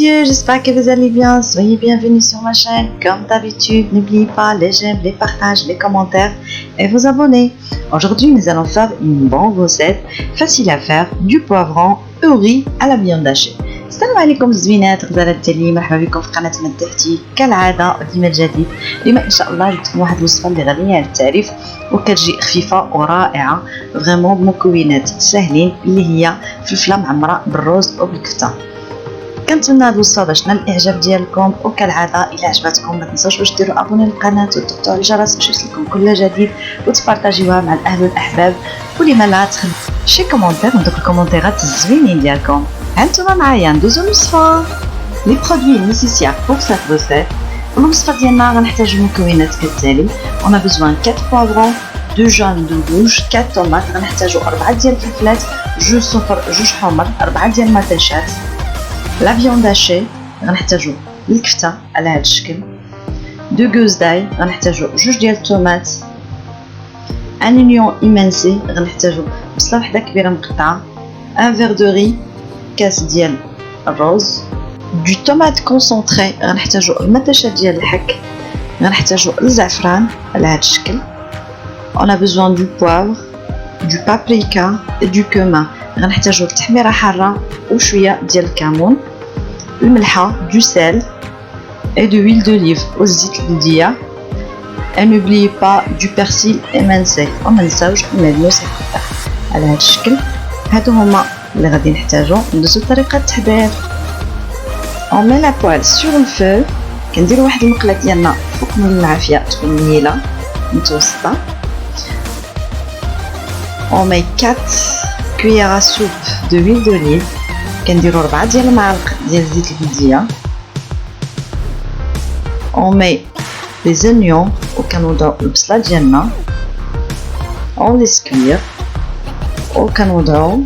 messieurs, j'espère que vous allez bien. Soyez bienvenus sur ma chaîne. Comme d'habitude, n'oubliez pas les j'aime, les partages, les commentaires et vous abonner. Aujourd'hui, nous allons faire une bonne recette facile à faire du poivron au riz à la viande hachée. السلام عليكم زوينات غزالات التالي، مرحبا بكم في قناتنا تحتي كالعاده ديما جديد. اليوم ان شاء الله جبتكم واحد الوصفه اللي غنيه عن التعريف وكتجي خفيفه ورائعه فريمون بمكونات ساهلين اللي هي فلفله معمره بالروز وبالكفته. كنتمنى هاد الوصفه باش تنال الاعجاب ديالكم، وكالعاده الا عجبتكم ما تنساوش باش ديروا ابوني للقناه وتضغطوا على الجرس باش يوصلكم كل جديد وتبارطاجيوها مع الاهل والاحباب، ولما لا تخلوا شي كومونتير من دوك الكومونتيرات الزوينين ديالكم. هانتوما معايا ندوزو للوصفه. لي برودوي نيسيسيير بور سيت ريسيت. الوصفه ديالنا غنحتاجو المكونات كالتالي: on a besoin 4 poivrons، 2 jaunes، 2 rouges، 4 طوماط، غنحتاجو 4 ديال الفلفلات، 2 صفر، 2 حمر، 4 ديال المطيشات. لا فيوند هاشي غنحتاجو الكفته على هذا الشكل، 2 غوز داي، غنحتاجو 2 ديال الطوماط، ان اونيون ايمانسي، غنحتاجو بصله وحده كبيره مقطعه، 1 فيغ دو ري، كاس ديال الرز، دو طوماط كونسونطري، غنحتاجو المطيشات ديال الحك، غنحتاجو الزعفران على هذا الشكل. on a besoin du poivre، du paprika et du cumin، غنحتاجو التحميره حاره وشويه ديال الكمون، الملحه، du sel et de l'huile d'olive والزيت البلديه. et n'oubliez pas du persil émincé، وما نساوش المعدنوس القطع على هذا الشكل. هادو هما اللي غادي نحتاجو. ندوزو لطريقه التحضير. on met la poêle sur le feu، كنديروا واحد المقله ديالنا فوق من العافيه تكون مهيله متوسطه. on met 4 cuillères à soupe de l'huile d'olive، كنديروا 4 ديال المعالق ديال الزيت البلديه. on met les oignons وكنوضعوا البصله ديالنا on les cuire وكنوضعوا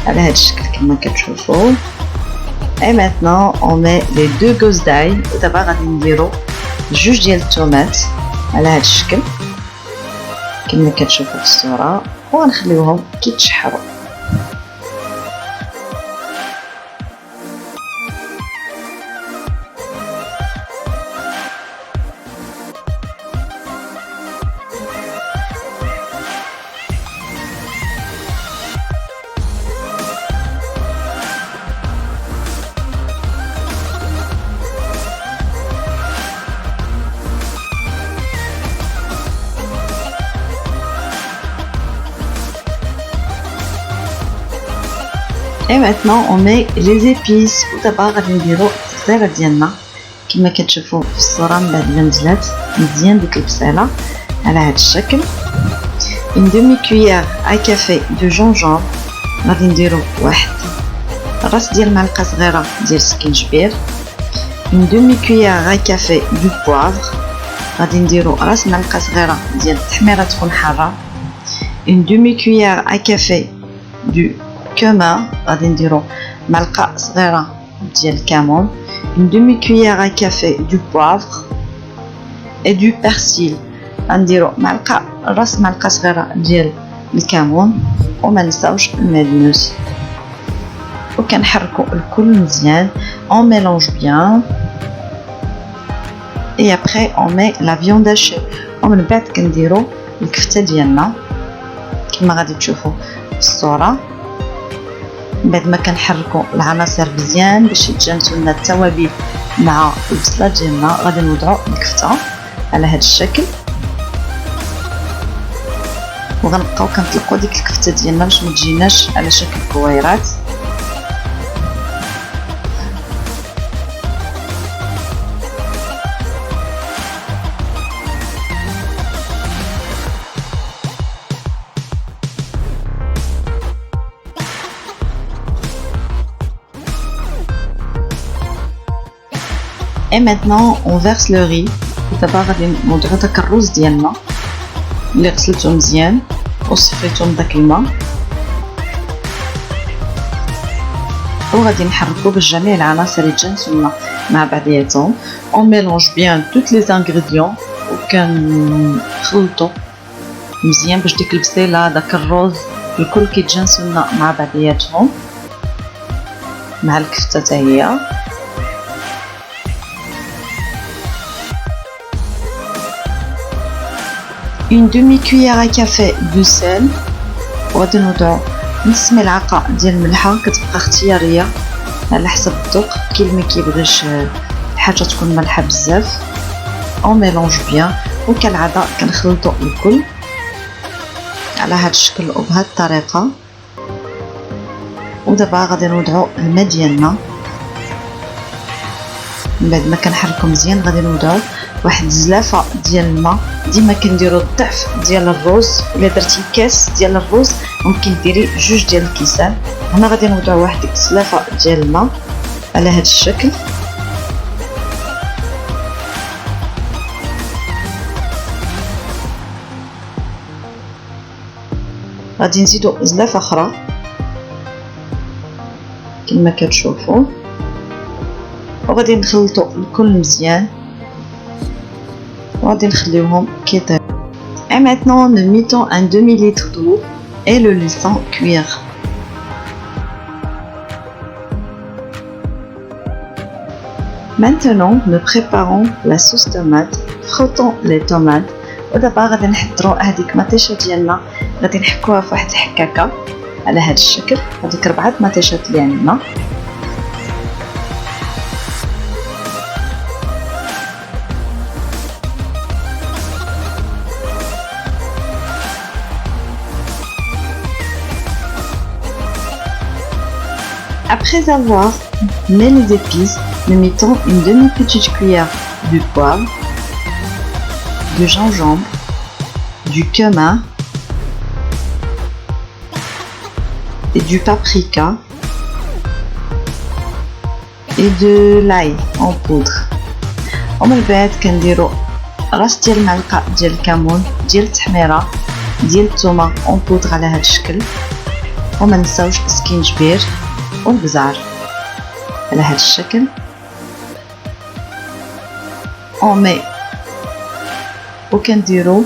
على هذا الشكل كما كتشوفوا. et maintenant on met les 2 غوز داي، ودابا غادي نديروا 2 ديال الطوماط على هذا الشكل كما كتشوفوا في الصوره، وغنخليوهم كيتشحروا. et maintenant on met les épices. ودابا غادي نديرو التحضيره ديالنا كما كتشوفوا في الصوره. من بعد ما نزلات مزيان ديك البصيله على هذا الشكل، une demi cuillère à café de gingembre، غادي نديرو واحد راس ديال معلقه صغيره ديال السكينجبير، une demi cuillère à café du poivre، غادي نديرو راس معلقه صغيره ديال التحميره تكون حاره، une demi cuillère à café du cumin، غادي نديرو معلقه صغيره ديال الكمون، une demi cuillère à café du poivre et du persil، غنديرو راس معلقه صغيره ديال الكمون، وما نساوش المعدنوس، وكنحركو الكل مزيان. on mélange bien et après on met la viande hachée، ومن بعد كنديرو الكفته ديالنا كما غادي تشوفوا في الصوره. بعد ما كنحركوا العناصر مزيان باش يتجانسوا لنا التوابل مع البصله ديالنا، غادي نوضعوا الكفته على هذا الشكل، وغنبقاو كنطلقوا ديك الكفته ديالنا باش ما تجيناش على شكل كويرات. et maintenant on verse le riz. ودابا غادي نوضعوا داك الرز ديالنا اللي غسلته مزيان وصفيته من داك الماء، وغادي نحركو باش جميع العناصر يتجانسوا لنا مع بعضياتهم. on mélange bien tous les ingrédients وكنخلطوا مزيان باش ديك البصيله داك الرز الكل كيتجانسوا لنا مع بعضياتهم مع الكفته حتى هي. une demi-cuillère à café de sel وغادي نوضعو نص ملعقة ديال الملحة كتبقى اختيارية على حسب الذوق. كاين اللي ما كيبغيش الحاجة تكون مالحة بزاف. اون ميلونج بيان وكالعادة كنخلطو الكل على هاد الشكل وبهاد الطريقة. ودابا غادي نوضعو الماء ديالنا. من بعد ما كنحركو مزيان غادي نوضعو واحد الزلافه ديال الماء. ديما كنديرو الضعف ديال الرز. الا درتي كاس ديال الرز ممكن ديري جوج ديال الكيسان. هنا غادي نوضعو واحد الزلافه ديال الماء على هذا الشكل. غادي نزيدو زلافه اخرى كما كتشوفوا وغادي نخلطو الكل مزيان وغادي نخليوهم كيطيبوا. Et maintenant nous mettons un demi-litre d'eau et le laissons cuire. Maintenant nous préparons la sauce tomate. Frottons les tomates. ودابا غادي نحضروا هذيك مطيشه ديالنا غادي نحكوها في واحد الحكاكه على هذا الشكل. هذيك 4 مطيشات اللي عندنا. Après avoir mis les épices, nous mettons une demi-petite cuillère de poivre, de gingembre, du cumin et du paprika et de l'ail en poudre. ومن بعد كنديرو راس ديال المعلقه ديال الكمون ديال التحميره ديال الثومه اون بودر على هذا الشكل. وما نساوش السكينجبير والبزار على هذا الشكل. اون وكنديرو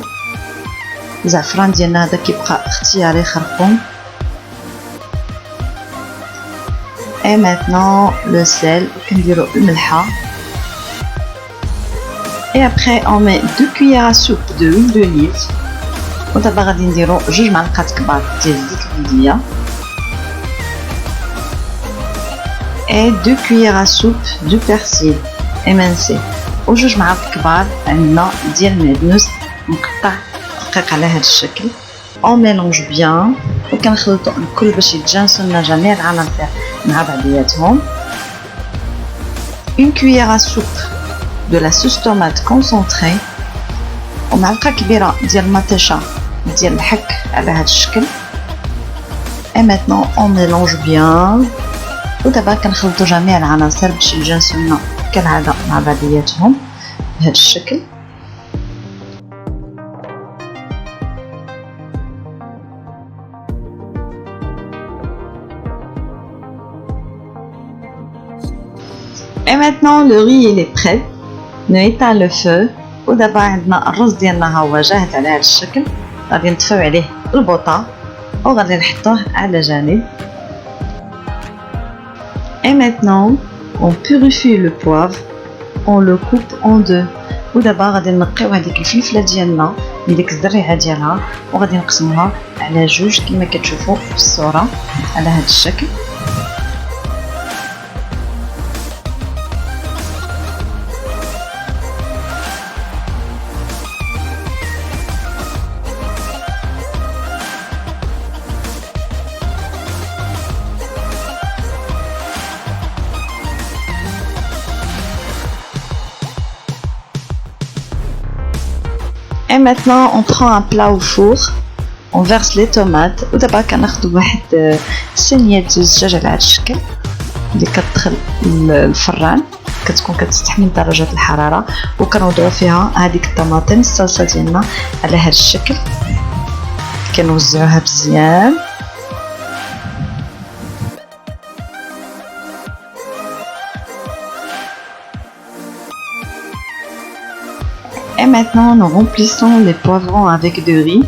الزعفران ديالنا هذا كيبقى اختياري خرقوم. اي maintenant le sel وكنديرو الملحه. Et après on met 2 cuillères à soupe de huile d'olive. ودابا غادي نديرو 2 معلقات كبار ديال زيت الفندية et 2 cuillères à soupe de persil émincé و2 معالق كبار عندنا ديال المعدنوس مقطع دقيق على هذا الشكل. on mélange bien وكنخلطو الكل باش يتجانسوا لنا جميع العناصر مع بعضياتهم. une cuillère à soupe de la sauce tomate concentrée ومعلقه كبيره ديال المطيشه ديال الحك على هذا الشكل. et maintenant on mélange bien ودابا كنخلطوا جميع العناصر باش يتجانسوا لنا كالعاده مع بعضياتهم بهذا الشكل. Et maintenant le riz il est prêt. نيطا لو فو ودابا عندنا الرز ديالنا ها هو جاهز على هذا الشكل. غادي نطفيو عليه البوطه وغادي نحطوه على جانب. Et maintenant on purifie le poivre, on le coupe en deux. ودابا غادي نقيو هذيك الفلفله ديالنا بديك الزريعه ديالها وغادي نقسموها على جوج كما كتشوفوا في الصوره على هذا الشكل. Et maintenant on prend un plat au four, on verse les tomates ودابا كناخدو واحد صينيه ديال الدجاج على هذا الشكل اللي كتدخل الفران كتكون كتستحمل درجه الحراره وكنوضعوا فيها هذيك الطماطم الصلصه ديالنا على هذا الشكل. كنوزعوها مزيان. Et maintenant nous remplissons les poivrons avec du riz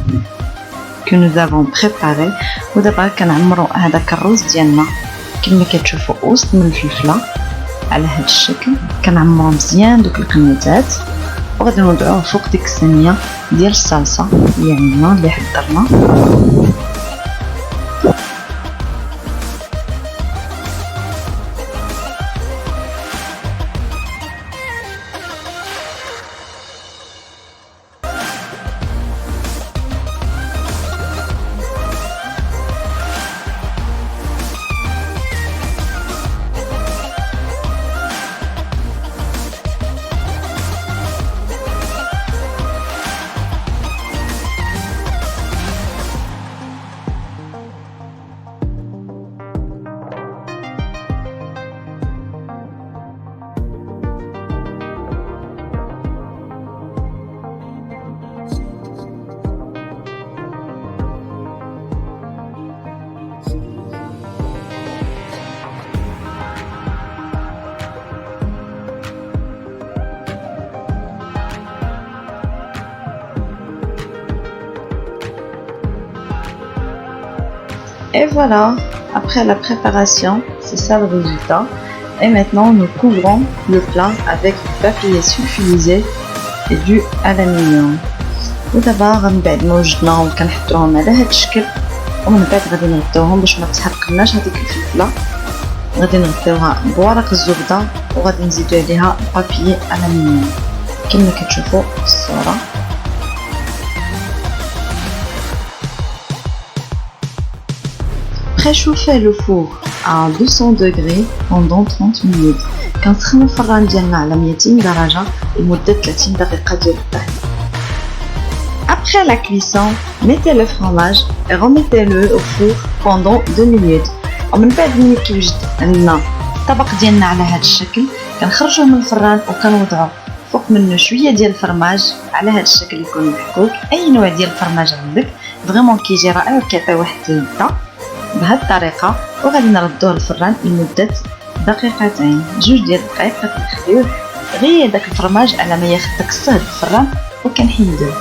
que nous avons préparé. ودابا كنعمروا هذاك الرز ديالنا كما كتشوفوا وسط من الفلفله على هذا الشكل. كنعمروا مزيان دوك القنيتات وغادي نوضعوه فوق ديك الصينيه ديال الصلصه ديالنا اللي حضرنا. Et voilà, après la préparation, c'est ça le résultat. Et maintenant, nous couvrons le plat avec du papier sulfurisé et du aluminium. ودابا من بعد ما وجدناهم وكنحطوهم على هذا الشكل، ومن بعد غادي نغطيوهم باش ما تحرقناش هذيك الفلفله. غادي نغطيوها بورق الزبده وغادي نزيدو عليها بابي الومنيوم كما كتشوفوا في الصوره. Préchauffez le four à 200 degrés pendant 30 minutes. كنسخنوا الفران ديالنا على 200 درجة لمدة 30 دقيقة ديال الطهي. Après la cuisson, mettez le fromage et remettez-le au four pendant 2 minutes. ومن بعد ملي كيوجد عندنا الطبق ديالنا على هذا الشكل كنخرجوه من الفران وكنوضعوا فوق منه شويه ديال الفرماج على هذا الشكل يكون محكوك. اي نوع ديال الفرماج عندك فريمون كيجي رائع وكيعطي واحد اللذه بهذه الطريقه. وغادي نردوه للفران لمده دقيقتين، 2 ديال الدقائق غادي نخليوه غير داك الفرماج على ما ياخذ داك الصهد الفران وكنحيدوه.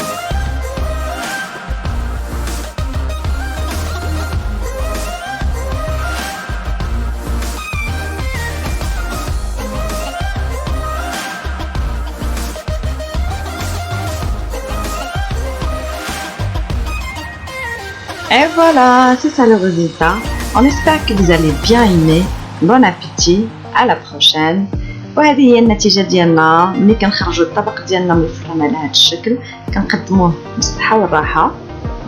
Et voilà, c'est ça le résultat. On espère que vous allez bien aimer. Bon appétit, à la prochaine. وهذه هي النتيجة ديالنا ملي كنخرجوا الطبق ديالنا من الفران على هذا الشكل، كنقدموه بالصحة والراحة.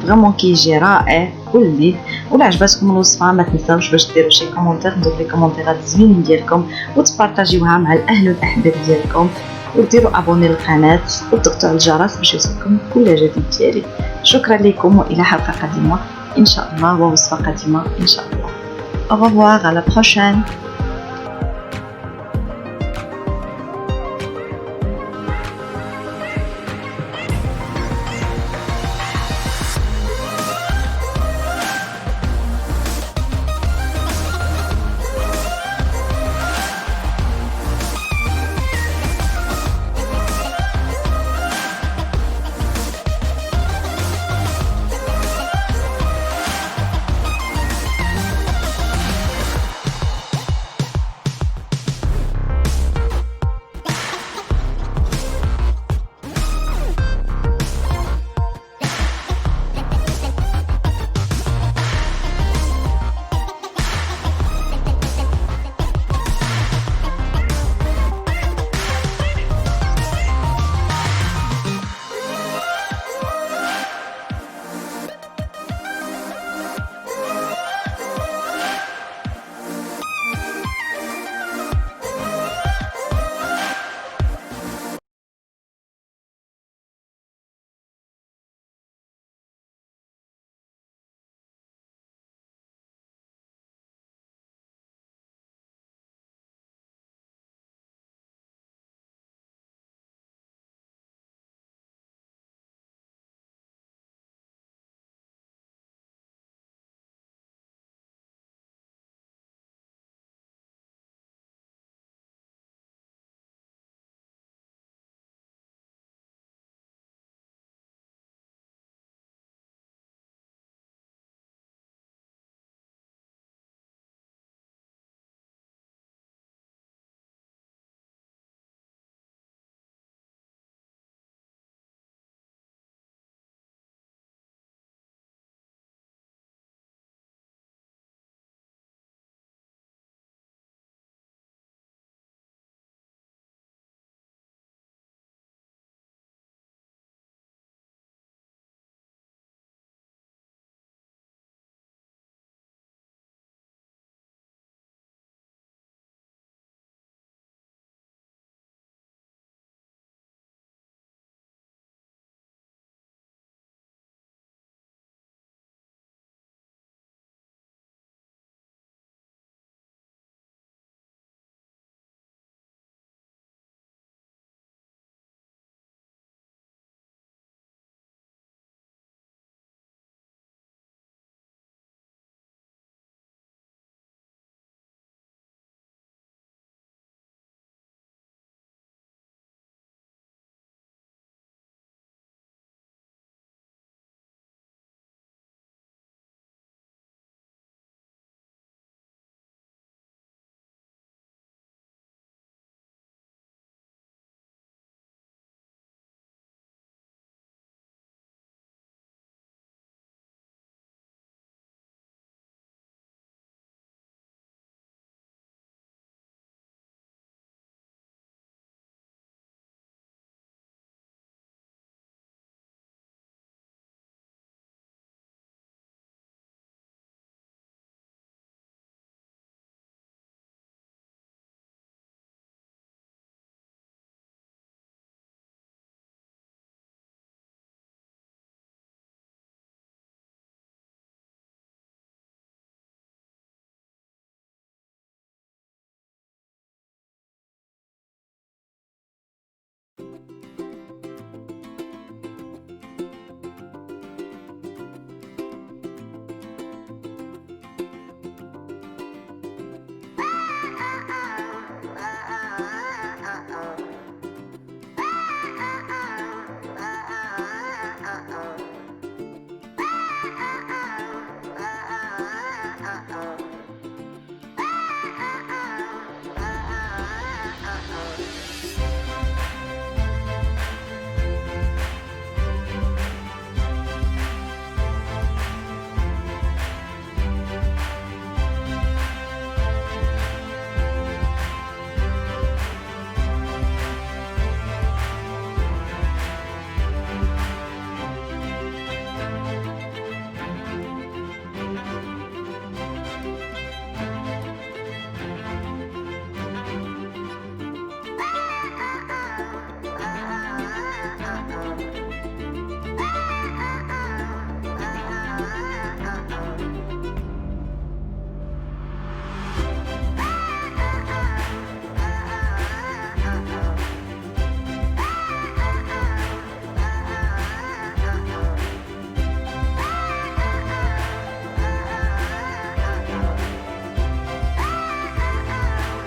فريمون كيجي رائع ولذيذ. ولا عجبتكم الوصفة ما تنساوش باش ديروا شي كومونتير، ندير لي كومونتيرات زوينين ديالكم وتبارطاجيوها مع الاهل والاحباب ديالكم، وديروا ابوني للقناة وتضغطوا على الجرس باش يوصلكم كل جديد ديالي. شكرا لكم والى حلقة قادمة ان شاء الله ووصفة قادمة ان شاء الله. Au revoir, à la prochaine.